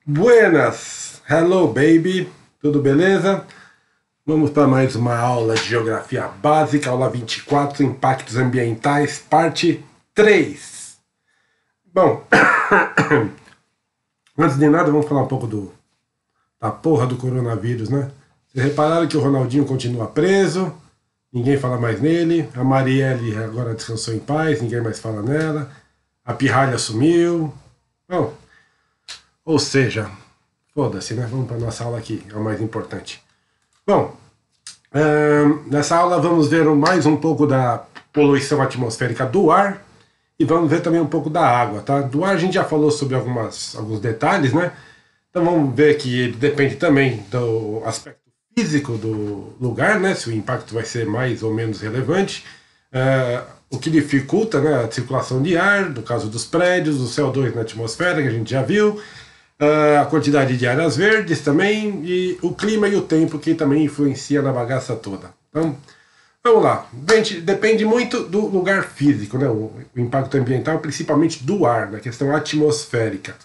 Buenas! Hello, baby! Tudo beleza? Vamos para mais uma aula de Geografia Básica, aula 24, Impactos Ambientais, parte 3. Bom, antes de nada, vamos falar um pouco da porra do coronavírus, né? Vocês repararam que o Ronaldinho continua preso, ninguém fala mais nele, a Marielle agora descansou em paz, ninguém mais fala nela, a pirralha sumiu. Bom, ou seja, foda-se, né? Vamos para nossa aula aqui, é o mais importante. Bom, nessa aula vamos ver mais um pouco da poluição atmosférica do ar e vamos ver também um pouco da água, tá? Do ar a gente já falou sobre alguns detalhes, né? Então vamos ver que ele depende também do aspecto físico do lugar, né? Se o impacto vai ser mais ou menos relevante. O que dificulta, né, a circulação de ar, no caso dos prédios, o CO2 na atmosfera, que a gente já viu, a quantidade de áreas verdes também, e o clima e o tempo, que também influencia na bagaça toda. Então, vamos lá. Depende muito do lugar físico, né, o impacto ambiental, principalmente do ar, na questão atmosférica.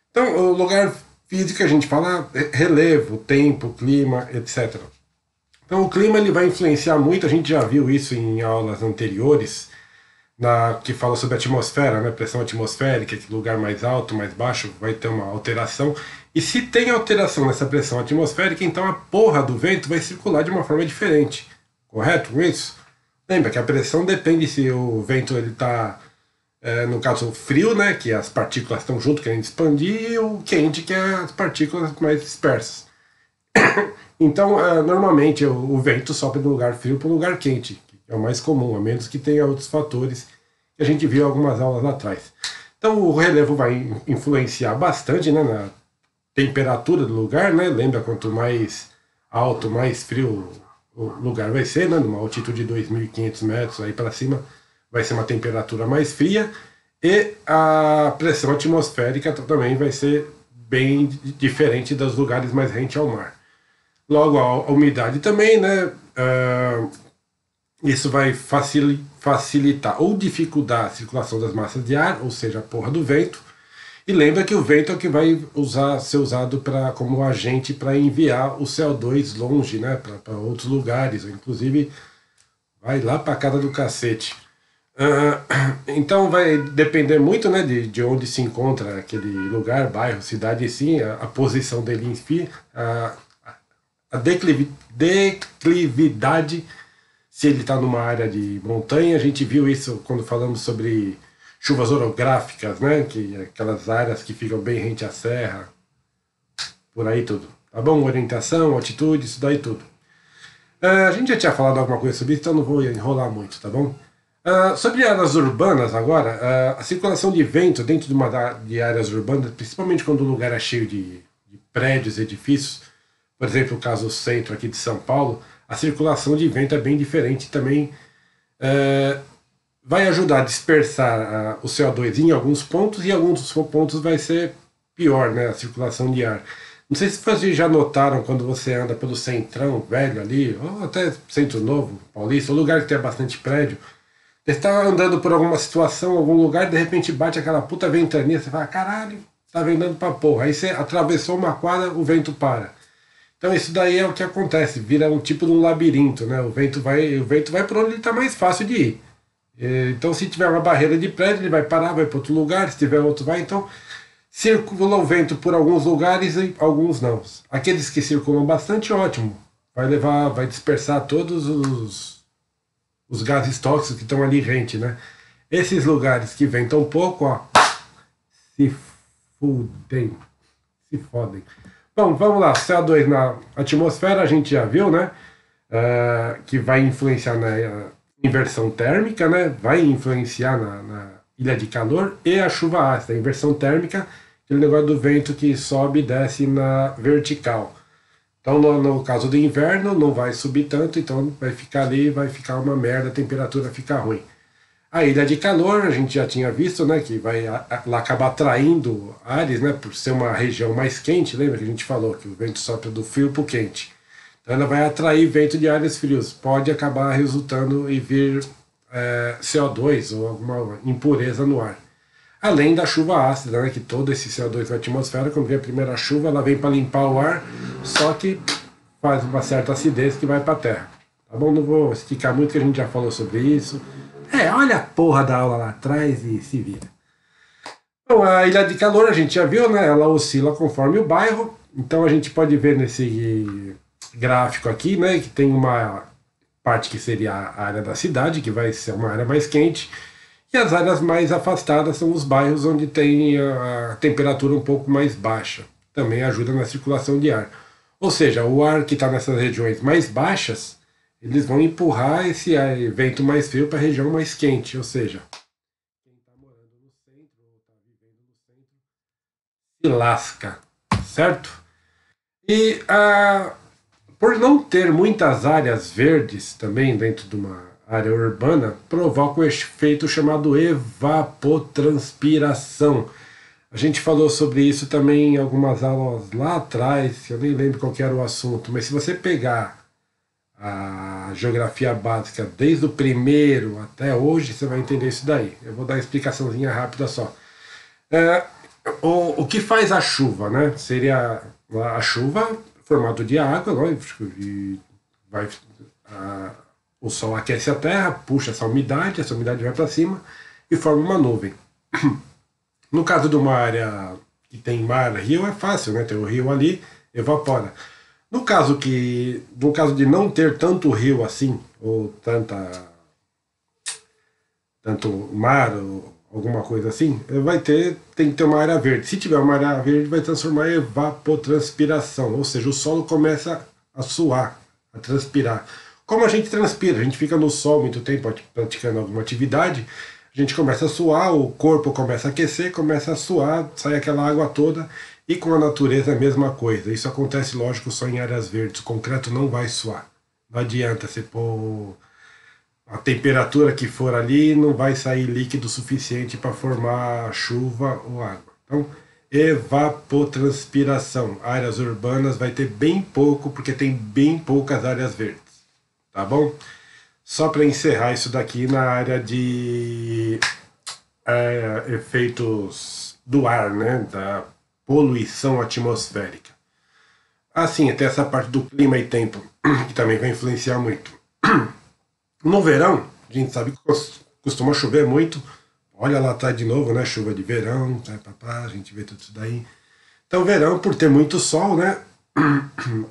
Então, o lugar físico, a gente fala relevo, tempo, clima, etc. Então o clima ele vai influenciar muito, a gente já viu isso em aulas anteriores, que fala sobre a atmosfera, né, pressão atmosférica, que lugar mais alto, mais baixo, vai ter uma alteração. E se tem alteração nessa pressão atmosférica, então a porra do vento vai circular de uma forma diferente. Correto com isso? Lembra que a pressão depende se o vento ele está, no caso, frio, né, que as partículas estão junto querendo expandir, e o quente, que é as partículas mais dispersas. Então, normalmente o vento sopra de um lugar frio para um lugar quente, que é o mais comum, a menos que tenha outros fatores que a gente viu em algumas aulas lá atrás. Então, o relevo vai influenciar bastante, né, na temperatura do lugar, né? Lembra, quanto mais alto, mais frio o lugar vai ser, né? Numa altitude de 2.500 metros aí para cima, vai ser uma temperatura mais fria, e a pressão atmosférica também vai ser bem diferente dos lugares mais rente ao mar. Logo, a umidade também, né? Isso vai facilitar ou dificultar a circulação das massas de ar, ou seja, a porra do vento. E lembra que o vento é o que vai ser usado como agente para enviar o CO2 longe, né? Para outros lugares, inclusive vai lá para a casa do cacete. Então vai depender muito, né, de onde se encontra aquele lugar, bairro, cidade, sim, a posição dele em si, a declividade, se ele está numa área de montanha. A gente viu isso quando falamos sobre chuvas orográficas, né? Que aquelas áreas que ficam bem rente à serra, por aí tudo. Tá bom? Orientação, altitude, isso daí tudo. A gente já tinha falado alguma coisa sobre isso, então não vou enrolar muito, tá bom? Sobre áreas urbanas agora, a circulação de vento dentro de áreas urbanas, principalmente quando o lugar é cheio de prédios, edifícios, por exemplo, o caso centro aqui de São Paulo, a circulação de vento é bem diferente também. Vai ajudar a dispersar o CO2 em alguns pontos, e em alguns pontos vai ser pior, né, a circulação de ar. Não sei se vocês já notaram quando você anda pelo centrão velho ali, ou até centro novo, paulista, ou lugar que tem bastante prédio. Você está andando por alguma situação, algum lugar, de repente bate aquela puta ventania, você fala, caralho, tá vendendo pra porra. Aí você atravessou uma quadra, o vento para. Então isso daí é o que acontece, vira um tipo de um labirinto, né? O vento vai por onde está mais fácil de ir. Então se tiver uma barreira de prédio, ele vai parar, vai para outro lugar, se tiver outro vai, então circula o vento por alguns lugares e alguns não. Aqueles que circulam bastante, ótimo. Vai dispersar todos os gases tóxicos que estão ali rente, né? Esses lugares que ventam pouco, ó, se fudem, se fodem. Bom, vamos lá, CO2 na atmosfera a gente já viu, né? Que vai influenciar na inversão térmica, né? Vai influenciar na ilha de calor, e a chuva ácida, a inversão térmica, aquele negócio do vento que sobe e desce na vertical. Então, no caso do inverno, não vai subir tanto, então vai ficar ali, vai ficar uma merda, a temperatura fica ruim. A ilha de calor, a gente já tinha visto, né, que vai lá acabar atraindo ares, né, por ser uma região mais quente. Lembra que a gente falou que o vento sopra do frio para o quente? Então ela vai atrair vento de áreas frios. Pode acabar resultando em vir CO2 ou alguma impureza no ar. Além da chuva ácida, né, que todo esse CO2 da atmosfera, quando vem a primeira chuva, ela vem para limpar o ar, só que faz uma certa acidez que vai para a Terra. Tá bom? Não vou esticar muito, que a gente já falou sobre isso. Olha a porra da aula lá atrás e se vira. Bom, a ilha de calor a gente já viu, né? Ela oscila conforme o bairro. Então a gente pode ver nesse gráfico aqui, né, que tem uma parte que seria a área da cidade, que vai ser uma área mais quente, e as áreas mais afastadas são os bairros onde tem a temperatura um pouco mais baixa. Também ajuda na circulação de ar. Ou seja, o ar que está nessas regiões mais baixas, eles vão empurrar esse vento mais frio para a região mais quente. Ou seja, quem está morando no centro ou está vivendo no centro se lasca, certo? E por não ter muitas áreas verdes também dentro de uma área urbana, provoca um efeito chamado evapotranspiração. A gente falou sobre isso também em algumas aulas lá atrás, eu nem lembro qual que era o assunto, mas se você pegar a geografia básica desde o primeiro até hoje, você vai entender isso daí. Eu vou dar uma explicaçãozinha rápida só. É, o que faz a chuva, né? Seria a chuva formado de água, lógico, e vai, o sol aquece a terra, puxa essa umidade vai para cima e forma uma nuvem. No caso de uma área que tem mar, rio, é fácil, né? Tem o rio ali, evapora. No caso de não ter tanto rio assim, ou tanto mar, ou alguma coisa assim, tem que ter uma área verde. Se tiver uma área verde, vai transformar em evapotranspiração, ou seja, o solo começa a suar, a transpirar. Como a gente transpira? A gente fica no sol muito tempo praticando alguma atividade, a gente começa a suar, o corpo começa a aquecer, começa a suar, sai aquela água toda, e com a natureza é a mesma coisa. Isso acontece, lógico, só em áreas verdes. O concreto não vai suar. Não adianta você pôr a temperatura que for ali, não vai sair líquido suficiente para formar chuva ou água. Então, evapotranspiração. Áreas urbanas vai ter bem pouco, porque tem bem poucas áreas verdes. Tá bom? Só para encerrar isso daqui na área de efeitos do ar, né? Da poluição atmosférica. Assim, até essa parte do clima e tempo, que também vai influenciar muito. No verão, a gente sabe que costuma chover muito. Olha lá atrás de novo, né? Chuva de verão, a gente vê tudo isso daí. Então, verão, por ter muito sol, né?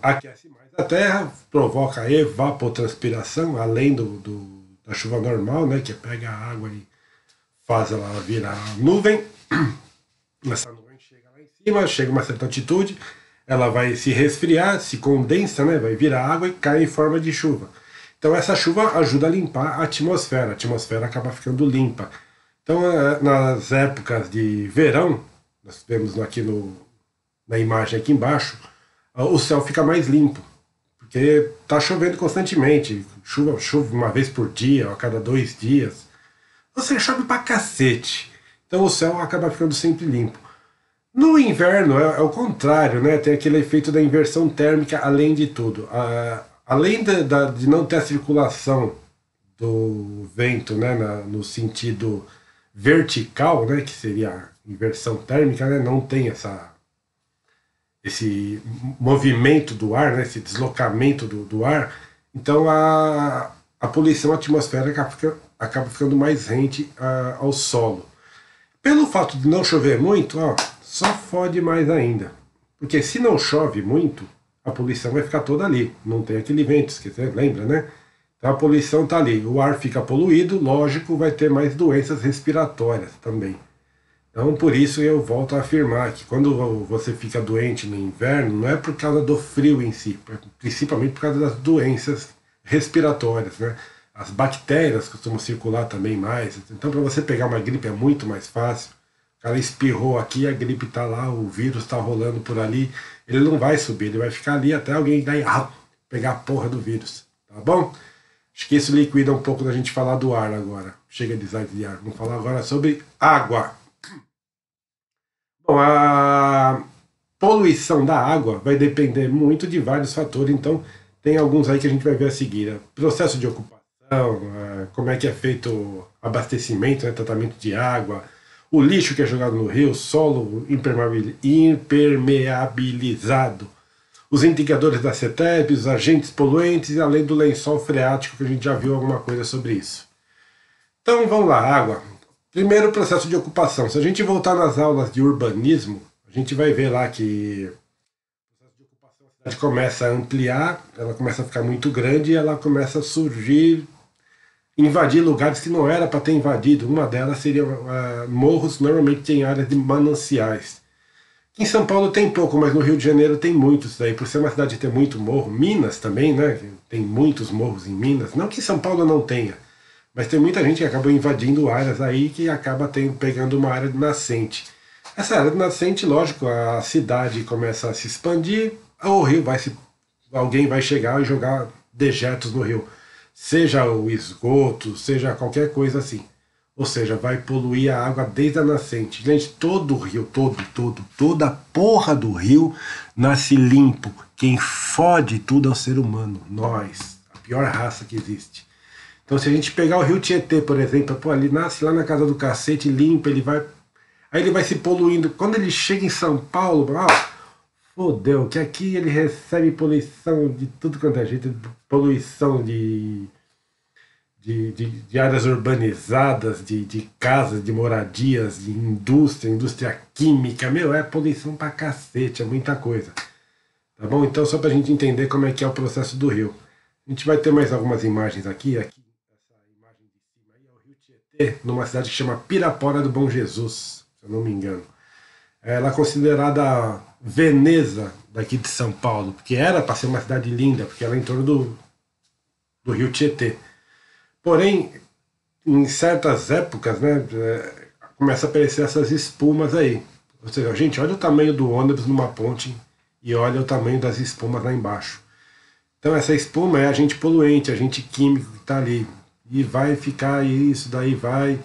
Aquece mais a terra, provoca evapotranspiração, além da chuva normal, né? Que pega a água e faz ela virar nuvem. Essa nuvem chega lá em cima, chega a uma certa altitude, ela vai se resfriar, se condensa, né? Vai virar água e cai em forma de chuva. Então essa chuva ajuda a limpar a atmosfera acaba ficando limpa. Então nas épocas de verão, nós vemos aqui na imagem aqui embaixo, o céu fica mais limpo, porque está chovendo constantemente, chove uma vez por dia, a cada 2 dias, ou seja, chove pra cacete. Então o céu acaba ficando sempre limpo. No inverno é o contrário, né? Tem aquele efeito da inversão térmica além de tudo. Além de não ter a circulação do vento, né, no sentido vertical, né, que seria a inversão térmica, né, não tem esse movimento do ar, né, esse deslocamento do ar, então a poluição atmosférica acaba ficando mais rente ao solo. Pelo fato de não chover muito, só fode mais ainda. Porque se não chove muito, a poluição vai ficar toda ali. Não tem aquele vento, você lembra, né? Então a poluição está ali. O ar fica poluído, lógico, vai ter mais doenças respiratórias também. Então por isso eu volto a afirmar que quando você fica doente no inverno, não é por causa do frio em si, principalmente por causa das doenças respiratórias, né? As bactérias costumam circular também mais. Então para você pegar uma gripe é muito mais fácil. O cara espirrou aqui, a gripe está lá, o vírus está rolando por ali, ele não vai subir, ele vai ficar ali até alguém pegar a porra do vírus, tá bom? Acho que isso liquida um pouco da gente falar do ar agora. Chega de design de ar, vamos falar agora sobre água. Bom, a poluição da água vai depender muito de vários fatores, então tem alguns aí que a gente vai ver a seguir. Processo de ocupação, como é que é feito o abastecimento, né, tratamento de água, o lixo que é jogado no rio, solo impermeabilizado, os indicadores da CETESB, os agentes poluentes, além do lençol freático, que a gente já viu alguma coisa sobre isso. Então vamos lá, água. Primeiro, o processo de ocupação. Se a gente voltar nas aulas de urbanismo, a gente vai ver lá que o processo de ocupação, a cidade começa a ampliar, ela começa a ficar muito grande e ela começa a surgir, invadir lugares que não era para ter invadido. Uma delas seria morros, normalmente tem áreas de mananciais. Em São Paulo tem pouco, mas no Rio de Janeiro tem muitos daí, por ser uma cidade que tem muito morro. Minas também, né? Tem muitos morros em Minas. Não que São Paulo não tenha, mas tem muita gente que acaba invadindo áreas aí que acaba pegando uma área de nascente. Essa área de nascente, lógico, a cidade começa a se expandir, o rio alguém vai chegar e jogar dejetos no rio. Seja o esgoto, seja qualquer coisa assim. Ou seja, vai poluir a água desde a nascente. Gente, todo o rio, toda a porra do rio nasce limpo. Quem fode tudo é o ser humano, nós, a pior raça que existe. Então se a gente pegar o rio Tietê, por exemplo, pô, ele nasce lá na casa do cacete, limpo, aí ele vai se poluindo. Quando ele chega em São Paulo, fodeu, que aqui ele recebe poluição de tudo quanto é jeito, poluição de áreas urbanizadas, de casas, de moradias, de indústria química, é poluição pra cacete, é muita coisa. Tá bom? Então só pra gente entender como é que é o processo do rio. A gente vai ter mais algumas imagens aqui essa imagem de cima aí é o rio Tietê, numa cidade que chama Pirapora do Bom Jesus, se eu não me engano. Ela é considerada Veneza daqui de São Paulo, porque era para ser uma cidade linda, porque ela é em torno do rio Tietê. Porém, em certas épocas, né, começa a aparecer essas espumas aí. Ou seja, gente, olha o tamanho do ônibus numa ponte e olha o tamanho das espumas lá embaixo. Então essa espuma é agente poluente, agente químico que está ali. E vai ficar isso, daí vai.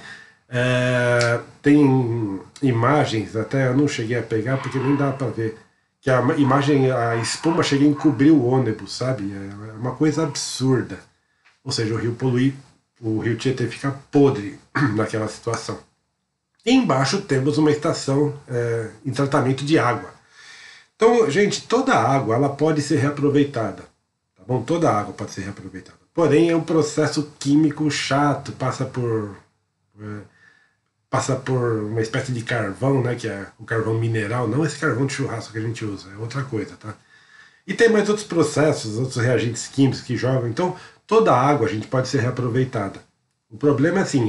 Tem imagens, até eu não cheguei a pegar porque nem dá para ver, que a espuma chega a encobrir o ônibus, sabe? É uma coisa absurda. Ou seja, o rio Tietê fica podre naquela situação. E embaixo temos uma estação em tratamento de água. Então, gente, toda a água ela pode ser reaproveitada. Tá bom? Toda a água pode ser reaproveitada. Porém, é um processo químico chato, passa por uma espécie de carvão, né, que é o carvão mineral, não esse carvão de churrasco que a gente usa, é outra coisa, tá? E tem mais outros processos, outros reagentes químicos que jogam. Então, toda a água a gente pode ser reaproveitada. O problema é assim,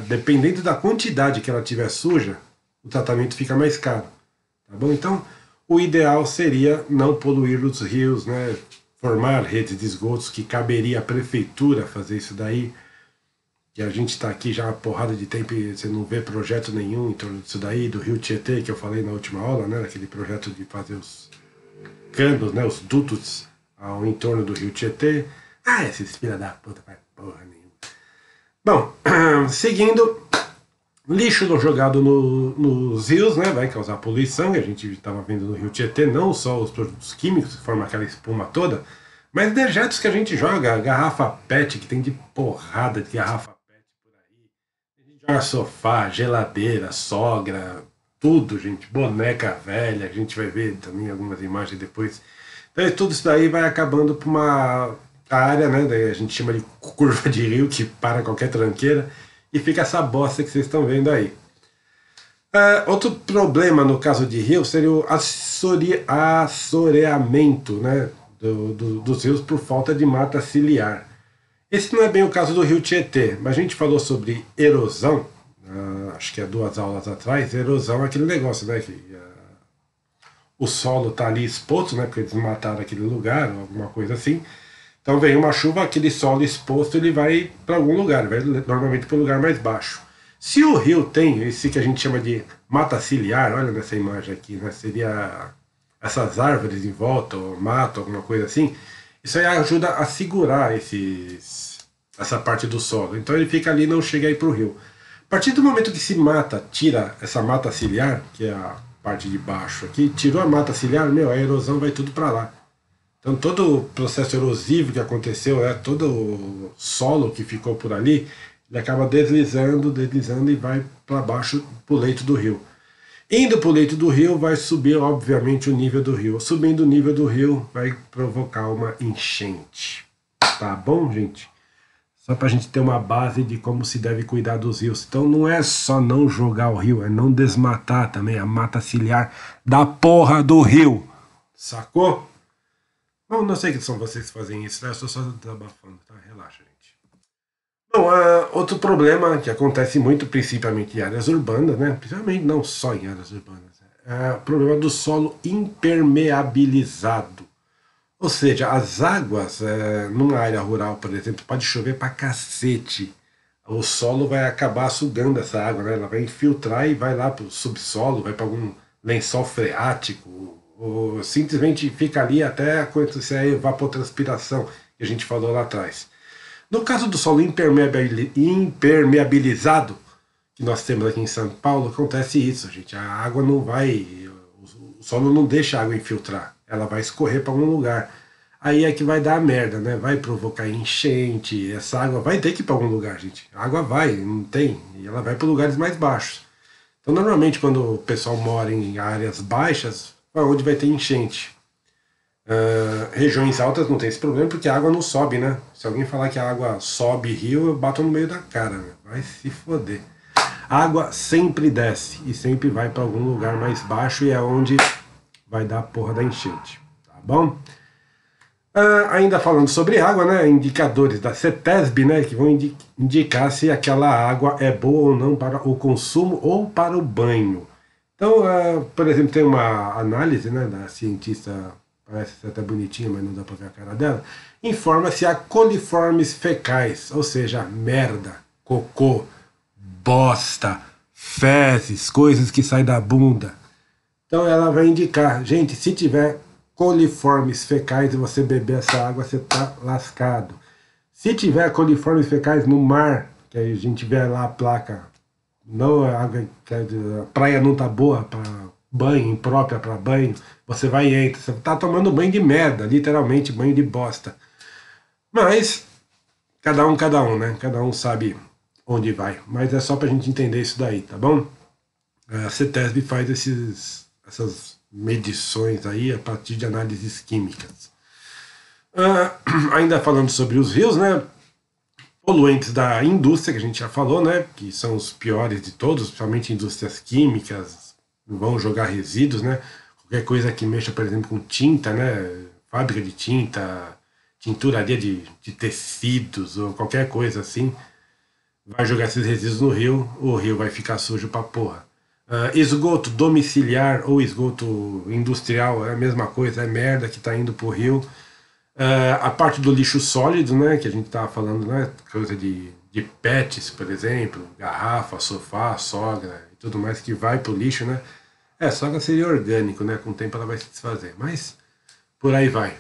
dependendo da quantidade que ela tiver suja, o tratamento fica mais caro. Tá bom? Então, o ideal seria não poluir os rios, né? Formar redes de esgotos, que caberia à prefeitura fazer isso daí. Que a gente está aqui já há uma porrada de tempo e você não vê projeto nenhum em torno disso daí, do rio Tietê, que eu falei na última aula, né? Aquele projeto de fazer os canos, né? Os dutos ao entorno do rio Tietê. Esses filha da puta, vai porra nenhuma. Bom, seguindo, lixo jogado nos rios, né, vai causar poluição, e a gente estava vendo no rio Tietê, não só os produtos químicos que formam aquela espuma toda, mas dejetos que a gente joga, garrafa PET, que tem de porrada de garrafa PET por aí. A gente joga sofá, geladeira, sogra, tudo, gente, boneca velha, a gente vai ver também algumas imagens depois. Então tudo isso daí vai acabando por uma área, né, daí a gente chama de curva de rio, que para qualquer tranqueira, e fica essa bosta que vocês estão vendo aí. Outro problema no caso de rio seria o assoreamento, né, dos rios por falta de mata ciliar. Esse não é bem o caso do rio Tietê, mas a gente falou sobre erosão, acho que é 2 aulas atrás. Erosão é aquele negócio, né, que o solo está ali exposto, né, porque eles mataram aquele lugar, ou alguma coisa assim. Então vem uma chuva, aquele solo exposto, ele vai para algum lugar, vai normalmente para um lugar mais baixo. Se o rio tem esse que a gente chama de mata ciliar, olha nessa imagem aqui, né, seria essas árvores em volta, ou mato, alguma coisa assim, isso aí ajuda a segurar essa parte do solo. Então ele fica ali e não chega aí para o rio. A partir do momento que se tira essa mata ciliar, que é a parte de baixo aqui, tirou a mata ciliar, a erosão vai tudo para lá. Então todo o processo erosivo que aconteceu, todo o solo que ficou por ali, ele acaba deslizando, deslizando e vai para baixo, para o leito do rio. Indo para o leito do rio, vai subir, obviamente, o nível do rio. Subindo o nível do rio, vai provocar uma enchente. Tá bom, gente? Só para a gente ter uma base de como se deve cuidar dos rios. Então não é só não jogar o rio, é não desmatar também a mata ciliar da porra do rio. Sacou? Bom, não sei que são vocês que fazem isso, né? Eu estou só desabafando, tá? Relaxa, gente. Bom, outro problema que acontece muito, principalmente em áreas urbanas, né? Principalmente não só em áreas urbanas, é o problema do solo impermeabilizado. Ou seja, as águas, numa área rural, por exemplo, pode chover pra cacete. O solo vai acabar sugando essa água, né? Ela vai infiltrar e vai lá pro subsolo, vai para algum lençol freático, ou simplesmente fica ali até acontecer a evapotranspiração que a gente falou lá atrás. No caso do solo impermeabilizado, que nós temos aqui em São Paulo, acontece isso, gente. A água não vai. O solo não deixa a água infiltrar. Ela vai escorrer para algum lugar. Aí é que vai dar a merda, né? Vai provocar enchente. Essa água vai ter que ir para algum lugar, gente. A água vai, não tem. E ela vai para lugares mais baixos. Então, normalmente, quando o pessoal mora em áreas baixas, é onde vai ter enchente. Regiões altas não tem esse problema porque a água não sobe, né? Se alguém falar que a água sobe rio, eu bato no meio da cara, né? Vai se foder. A água sempre desce e sempre vai para algum lugar mais baixo e é onde vai dar a porra da enchente, tá bom? Ainda falando sobre água, né? Indicadores da CETESB, né? Que vão indicar se aquela água é boa ou não para o consumo ou para o banho. Então, por exemplo, tem uma análise, né, da cientista, parece até bonitinha, mas não dá para ver a cara dela, informa se há coliformes fecais, ou seja, merda, cocô, bosta, fezes, coisas que saem da bunda. Então ela vai indicar, gente, se tiver coliformes fecais e você beber essa água, você tá lascado. Se tiver coliformes fecais no mar, que aí a gente vê lá a placa, não a água, a praia não tá boa para banho, imprópria para banho, você vai e entra, você tá tomando banho de merda, literalmente banho de bosta. Mas cada um, né? Cada um sabe onde vai. Mas é só pra gente entender isso daí, tá bom? A CETESB faz essas medições aí a partir de análises químicas. Ainda falando sobre os rios, né? Poluentes da indústria, que a gente já falou, né? Que são os piores de todos, principalmente indústrias químicas, vão jogar resíduos, né? Qualquer coisa que mexa, por exemplo, com tinta, né? Fábrica de tinta, tinturaria de tecidos ou qualquer coisa assim, vai jogar esses resíduos no rio, o rio vai ficar sujo pra porra. Esgoto domiciliar ou esgoto industrial é a mesma coisa, é merda que está indo pro rio. A parte do lixo sólido, né, que a gente estava falando, né, coisa de pets, por exemplo, garrafa, sofá, sogra e tudo mais que vai pro lixo, né. Sogra seria orgânico, né, com o tempo ela vai se desfazer, mas por aí vai.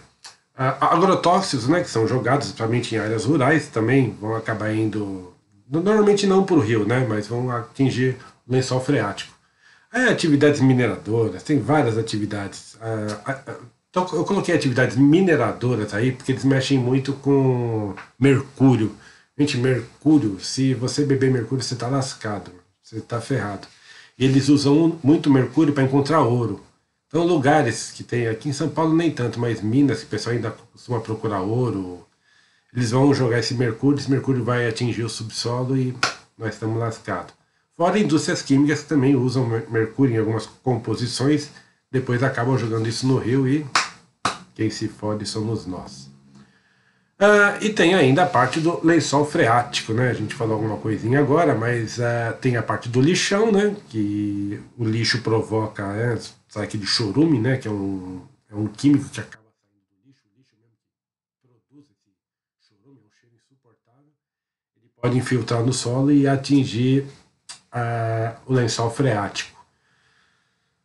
Agrotóxicos, né, que são jogados principalmente em áreas rurais, também vão acabar indo, normalmente não para o rio, né, mas vão atingir o lençol freático. Atividades mineradoras, tem várias atividades. Então eu coloquei atividades mineradoras aí, porque eles mexem muito com mercúrio. Gente, mercúrio, se você beber mercúrio, você está lascado, você está ferrado. Eles usam muito mercúrio para encontrar ouro. Então, lugares que tem, aqui em São Paulo nem tanto, mas Minas, que o pessoal ainda costuma procurar ouro, eles vão jogar esse mercúrio vai atingir o subsolo e nós estamos lascados. Fora indústrias químicas que também usam mercúrio em algumas composições, depois acabam jogando isso no rio e quem se fode somos nós. E tem ainda a parte do lençol freático, né? A gente falou alguma coisinha agora, mas tem a parte do lixão, né? Que o lixo provoca, sabe aquele chorume, né? Que é um químico que acaba saindo do lixo. O lixo mesmo que produz esse chorume, é um cheiro insuportável. Ele pode infiltrar no solo e atingir o lençol freático.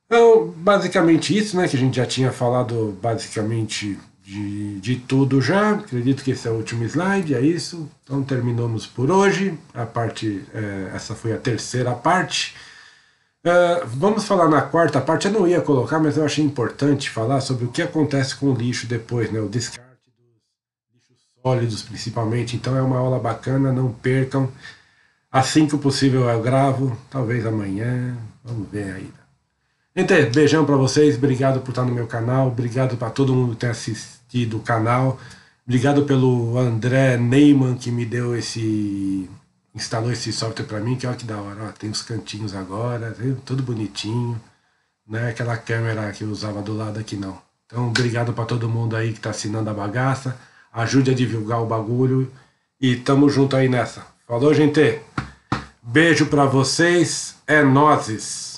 Então, basicamente isso, né? Que a gente já tinha falado basicamente de tudo já. Acredito que esse é o último slide, é isso. Então terminamos por hoje. Essa foi a terceira parte. Vamos falar na quarta parte. Eu não ia colocar, mas eu achei importante falar sobre o que acontece com o lixo depois, né? O descarte dos lixos sólidos, principalmente. Então é uma aula bacana, não percam. Assim que possível eu gravo, talvez amanhã, vamos ver ainda. Gente, beijão pra vocês, obrigado por estar no meu canal, obrigado pra todo mundo que tem assistido o canal, obrigado pelo André Neyman que me deu instalou esse software pra mim, que olha que da hora, ó, tem os cantinhos agora, viu? Tudo bonitinho, não é aquela câmera que eu usava do lado aqui não. Então obrigado pra todo mundo aí que tá assinando a bagaça, ajude a divulgar o bagulho e tamo junto aí nessa. Falou, gente! Beijo pra vocês, é nóis!